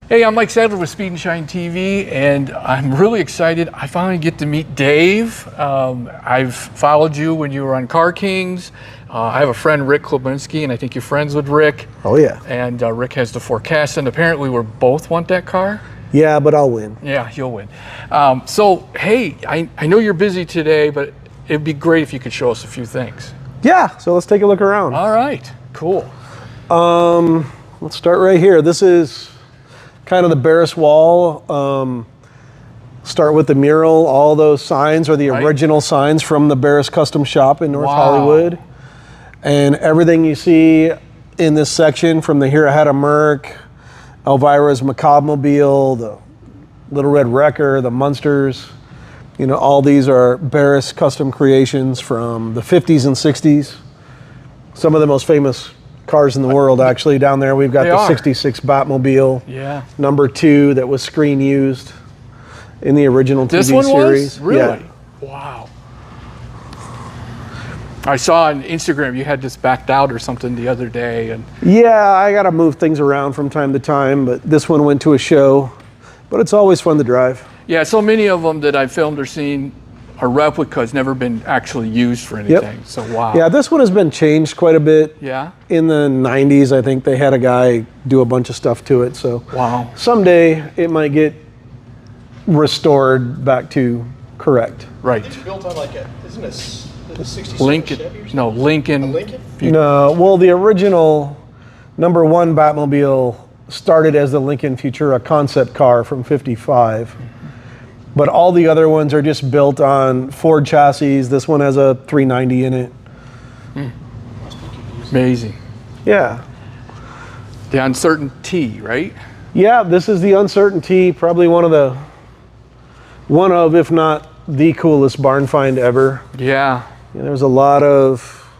Hey, I'm Mike Sadler with Speed and Shine TV, and I'm really excited. I finally get to meet Dave. I've followed you when you were on Car Kings. I have a friend, Rick Klobinski, and I think you're friends with Rick. Oh, yeah. And Rick has the Forecast, and apparently we both want that car. Yeah, but I'll win. Yeah, you'll win. So, hey, I know you're busy today, but it'd be great if you could show us a few things. Yeah, so let's take a look around. All right, cool. Let's start right here. This is kind of the Barris wall. Start with the mural. All those signs are the original signs from the Barris Custom Shop in North Hollywood. And everything you see in this section, from the Here I Had a Merc, Elvira's Macabre Mobile, the Little Red Wrecker, the Munsters, you know, all these are Barris custom creations from the 50s and 60s. Some of the most famous cars in the world, actually. Down there we've got the 66 Batmobile, number 2, that was screen used in the original TV series. Really? Yeah. Wow. I saw on Instagram you had this backed out or something the other day. And yeah, I got to move things around from time to time, but this one went to a show. But it's always fun to drive. Yeah, so many of them that I've filmed or seen are replicas, never been actually used for anything. So wow. Yeah, this one has been changed quite a bit. Yeah. In the 90s, I think they had a guy do a bunch of stuff to it. So wow. Someday it might get restored back to correct. Right. It's built on like isn't it a 67 Lincoln? Chevy or something? No, Lincoln. A Lincoln? No, well, the original number 1 Batmobile started as the Lincoln Futura concept car from '55. But all the other ones are just built on Ford chassis. This one has a 390 in it. Amazing. Yeah. The Uncertainty, right? Yeah, this is the Uncertainty, probably one of, if not the coolest barn find ever. Yeah. There's a lot of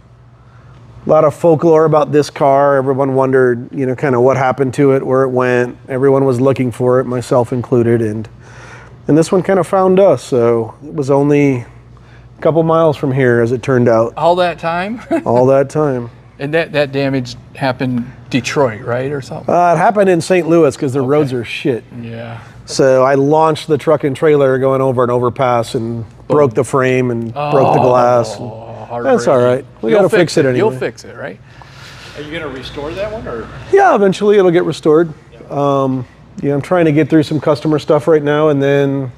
folklore about this car. Everyone wondered, you know, kind of what happened to it, where it went. Everyone was looking for it, myself included, and this one kind of found us. So it was only a couple miles from here, as it turned out. All that time? All that time. And that damage happened Detroit, right, or something? It happened in St. Louis because the roads are shit. Yeah. So I launched the truck and trailer going over an overpass and broke the frame and broke the glass. That's all right. We got to fix it anyway. You'll fix it, right? Are you going to restore that one, or? Yeah, eventually it'll get restored. Yeah, I'm trying to get through some customer stuff right now, and then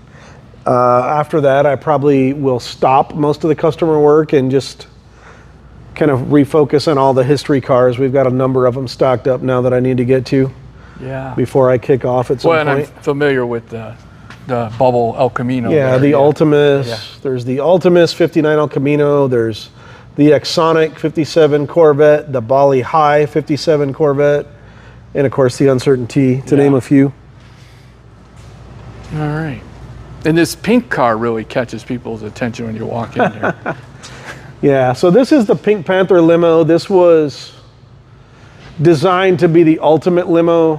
after that, I probably will stop most of the customer work and just kind of refocus on all the history cars. We've got a number of them stocked up now that I need to get to. Yeah. Before I kick off at some point. And I'm familiar with the Bubble El Camino. Yeah, the Ultimus. Yeah. There's the Ultimus 59 El Camino. There's the Exonic 57 Corvette, the Bali High 57 Corvette, and of course the Uncertainty, to name a few. All right. And this pink car really catches people's attention when you walk in here. Yeah, so this is the Pink Panther limo. This was designed to be the ultimate limo,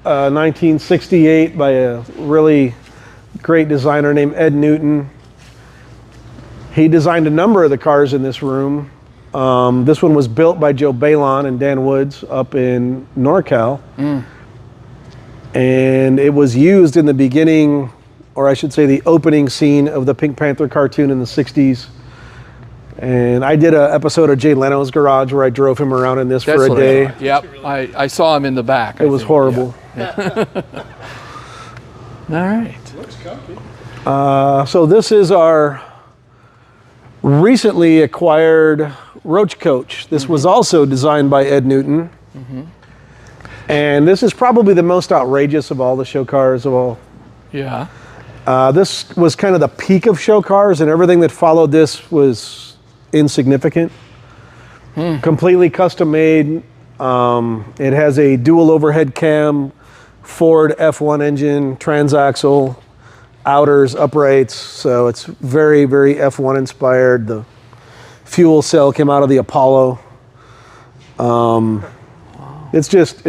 1968, by a really great designer named Ed Newton. He designed a number of the cars in this room. This one was built by Joe Balon and Dan Woods up in NorCal. And it was used in the beginning, or I should say the opening scene of the Pink Panther cartoon in the 60s. And I did an episode of Jay Leno's Garage where I drove him around in this for a day. Yep, I saw him in the back. It was horrible. Yeah. All right. Looks comfy. So this is our recently acquired Roach Coach. This was also designed by Ed Newton. And this is probably the most outrageous of all the show cars of all. Yeah. This was kind of the peak of show cars, and everything that followed this was insignificant. Completely custom made. It has a dual overhead cam, Ford F1 engine, transaxle, outers, uprights. So it's very, very F1 inspired. The fuel cell came out of the Apollo. It's just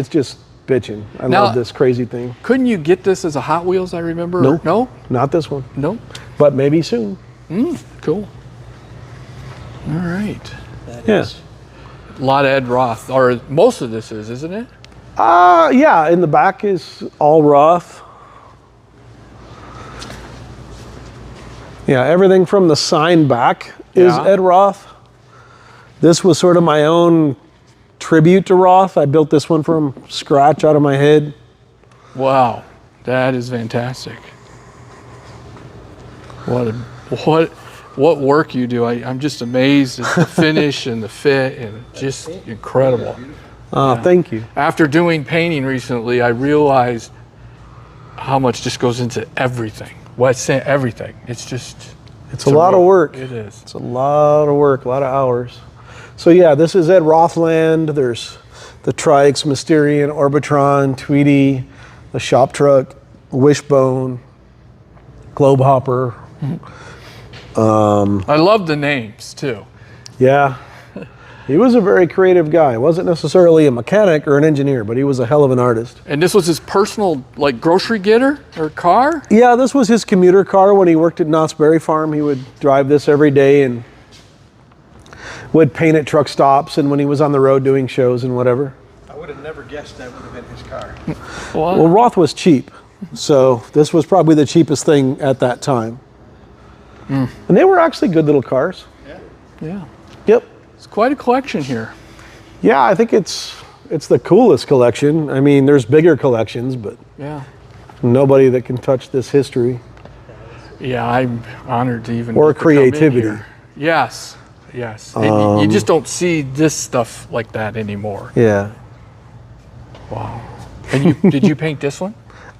bitching. I love this crazy thing. Couldn't you get this as a Hot Wheels, I remember? No. No? Not this one. No. But maybe soon. Cool. All right. That Yeah. is. A lot of Ed Roth, or most of this is, isn't it? Yeah, in the back is all Roth. Yeah, everything from the sign back is Ed Roth. This was sort of my own tribute to Roth. I built this one from scratch out of my head. Wow, that is fantastic. What work you do. I'm just amazed at the finish and the fit, and just incredible. Thank you. After doing painting recently, I realized how much just goes into everything. Everything. It's a lot of work. It is. It's a lot of work, a lot of hours. So yeah, this is Ed Rothland. There's the Trikes, Mysterian, Orbitron, Tweety, the shop truck, Wishbone, Globehopper. I love the names too. Yeah. He was a very creative guy. Wasn't necessarily a mechanic or an engineer, but he was a hell of an artist. And this was his personal, like, grocery getter or car? Yeah, this was his commuter car when he worked at Knott's Berry Farm. He would drive this every day and would paint at truck stops and when he was on the road doing shows and whatever. I would have never guessed that would have been his car. Well, Roth was cheap, so this was probably the cheapest thing at that time. And they were actually good little cars. Yeah. Yep. It's quite a collection here. Yeah, I think it's the coolest collection. I mean, there's bigger collections, but nobody that can touch this history. Yeah, I'm honored to even Or get to come in creativity. here. Yes. You just don't see this stuff like that anymore. Yeah. Wow. And did you paint this one?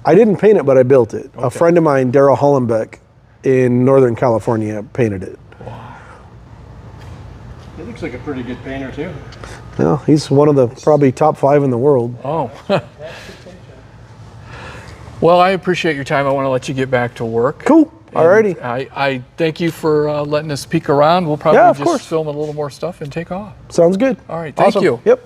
I didn't paint it, but I built it. Okay. A friend of mine, Daryl Hollenbeck, in Northern California, painted it. Wow. He looks like a pretty good painter too. Well, he's one of the probably top 5 in the world. Oh. Well, I appreciate your time. I want to let you get back to work. Cool. Alrighty. I thank you for letting us peek around. We'll probably Yeah, of just course. film a little more stuff and take off. Sounds good. All right. Thank Awesome. you. Yep.